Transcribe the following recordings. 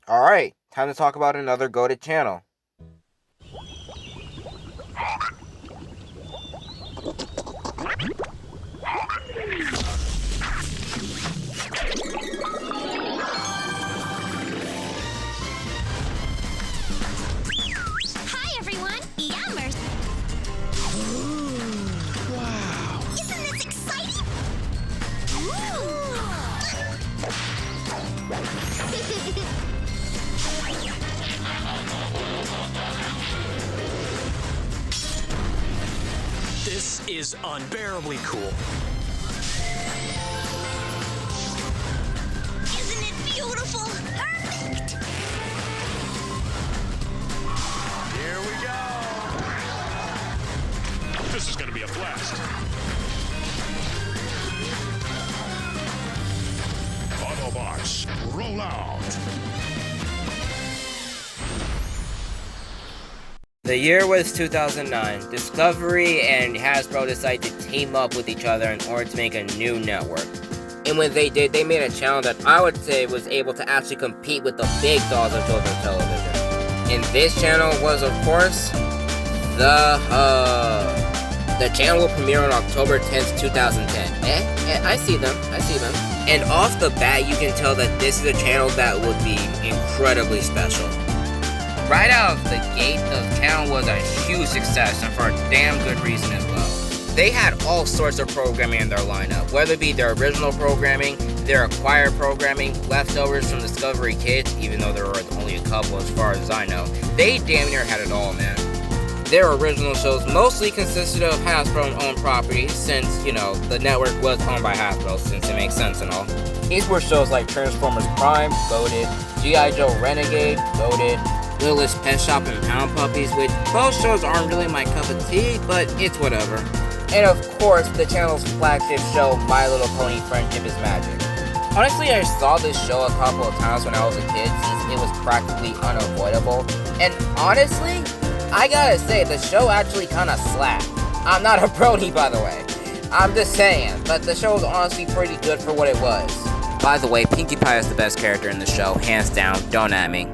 Alright, time to talk about another goated channel. Hi everyone, Yammers. Wow. Isn't this exciting? This is unbearably cool. Isn't it beautiful? Perfect. Here we go. This is going to be a blast. Autobots, roll out. The year was 2009. Discovery and Hasbro decided to team up with each other in order to make a new network. And when they did, they made a channel that I would say was able to actually compete with the big dogs of children's television. And this channel was, of course, The Hub. The channel will premiere on October 10th, 2010. I see them. And off the bat, you can tell that this is a channel that would be incredibly special. Right out of the gate, the channel was a huge success, and for a damn good reason as well. They had all sorts of programming in their lineup, whether it be their original programming, their acquired programming, leftovers from Discovery Kids, even though there were only a couple as far as I know. They damn near had it all, man. Their original shows mostly consisted of Hasbro-owned properties, since, the network was owned by Hasbro, since it makes sense and all. These were shows like Transformers Prime, goated, G.I. Joe Renegade, goated, Littlest Pet Shop and Pound Puppies, which both shows aren't really my cup of tea, but it's whatever. And of course, the channel's flagship show, My Little Pony Friendship is Magic. Honestly, I saw this show a couple of times when I was a kid, since it was practically unavoidable. And honestly, I gotta say, the show actually kinda slapped. I'm not a Brody, by the way. I'm just saying, but the show was honestly pretty good for what it was. By the way, Pinkie Pie is the best character in the show, hands down, don't at me.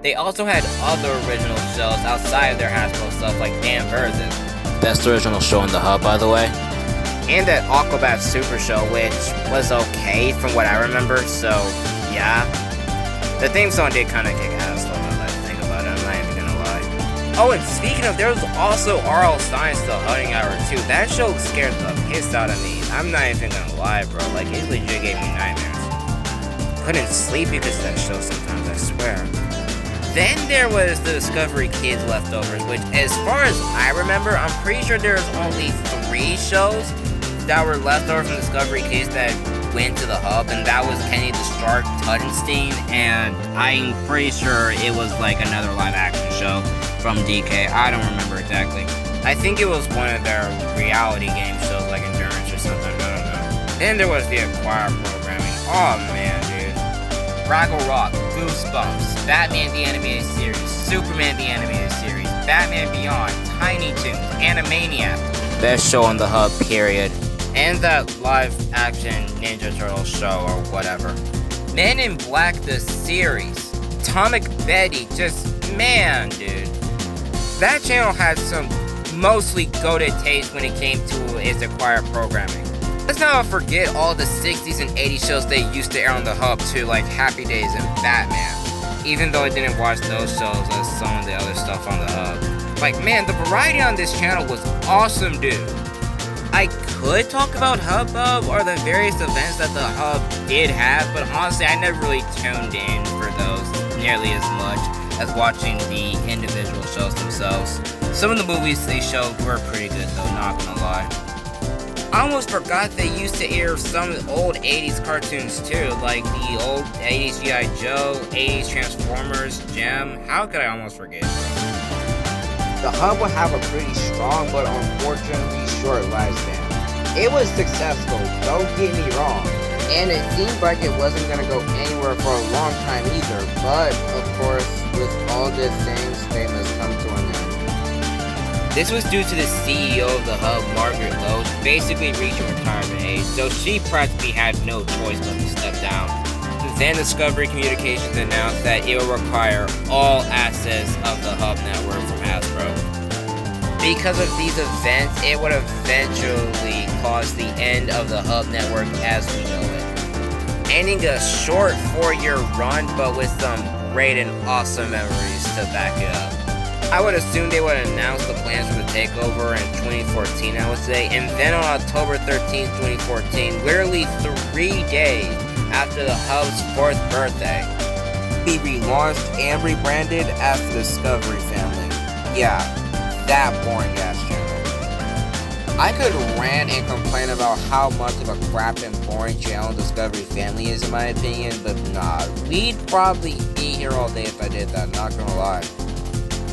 They also had other original shows outside of their Hasbro stuff, like Dan Versus. Best original show in the Hub, by the way. And that Aquabat Super Show, which was okay from what I remember, so yeah. The theme song did kind of kick ass, though, now that I think about it, I'm not even gonna lie. Oh, and speaking of, there was also R.L. Stein's The Hunting Hour, too. That show scared the piss out of me. I'm not even gonna lie, bro. Like, it legit gave me nightmares. Couldn't sleep because of that show sometimes, I swear. Then there was the Discovery Kids leftovers, which, as far as I remember, I'm pretty sure there's only 3 shows that were left over from Discovery Kids that went to the Hub, and that was Kenny the Shark, Tuttenstein, and I'm pretty sure it was like another live action show from DK. I don't remember exactly. I think it was one of their reality game shows, like Endurance or something, I don't know. Then there was the acquired programming. Oh man, dude. Fraggle Rock, Goosebumps, Batman the Animated Series, Superman the Animated Series, Batman Beyond, Tiny Toons, Animaniacs. Best show on the Hub, period. And that live-action Ninja Turtles show or whatever. Men in Black the series. Atomic Betty, just, man, dude. That channel had some mostly goated taste when it came to its acquired programming. Let's not forget all the 60s and 80s shows they used to air on the Hub too, like Happy Days and Batman. Even though I didn't watch those shows as some of the other stuff on the Hub. Like, man, the variety on this channel was awesome, dude. I could talk about Hubbub or the various events that the Hub did have, but honestly, I never really tuned in for those nearly as much as watching the individual shows themselves. Some of the movies they showed were pretty good though, not gonna lie. I almost forgot they used to air some old 80s cartoons too, like the old 80s G.I. Joe, 80s Transformers, Gem. How could I almost forget? The Hub would have a pretty strong but unfortunately short lifespan. It was successful, don't get me wrong, and it seemed like it wasn't going to go anywhere for a long time either, but of course, with all good things, they must come to an end. This was due to the CEO of the Hub, Margaret Lowe, basically reaching retirement age, so she practically had no choice but to step down. then Discovery Communications announced that it will require all assets of the Hub network from Hasbro. Because of these events, it would eventually cause the end of the Hub network as we know it. Ending a short 4-year run, but with some great and awesome memories to back it up. I would assume they would announce the plans for the takeover in 2014, I would say, and then on October 13th, 2014, literally 3 days after the Hub's 4th birthday, be relaunched and rebranded as the Discovery family. Yeah, that boring ass channel. I could rant and complain about how much of a crap and boring channel Discovery family is in my opinion, but nah, we'd probably be here all day if I did that, not gonna lie.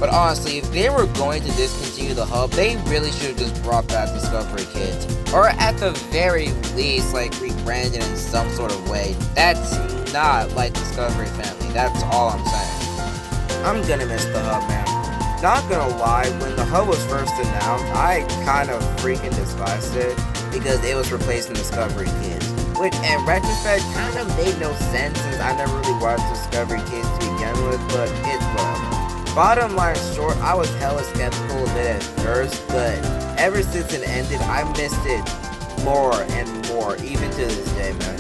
But honestly, if they were going to discontinue the Hub, they really should have just brought back Discovery Kids. Or at the very least, like, rebranded in some sort of way. That's not like Discovery Family, that's all I'm saying. I'm gonna miss the Hub, man. Not gonna lie, when the Hub was first announced, I kind of freaking despised it because it was replacing Discovery Kids. Which, in retrospect, kind of made no sense since I never really watched Discovery Kids to begin with, but it's whatever. Bottom line short, I was hella skeptical of it at first, but ever since it ended, I missed it more and more, even to this day, man.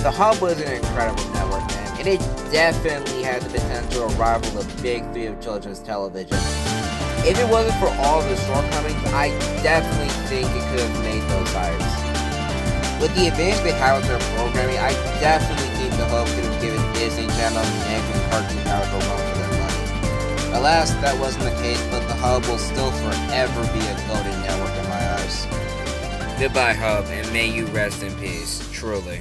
The Hub was an incredible network, man, and it definitely had the potential to rival the big three of children's television. If it wasn't for all of the shortcomings, I definitely think it could have made those heights. With the advantage they had with their programming, I definitely think the Hub could have given Disney Channel and Nick and Cartoon Network a run for their money. Alas, that wasn't the case, but the Hub will still forever be a golden network in my eyes. Goodbye, Hub, and may you rest in peace, truly.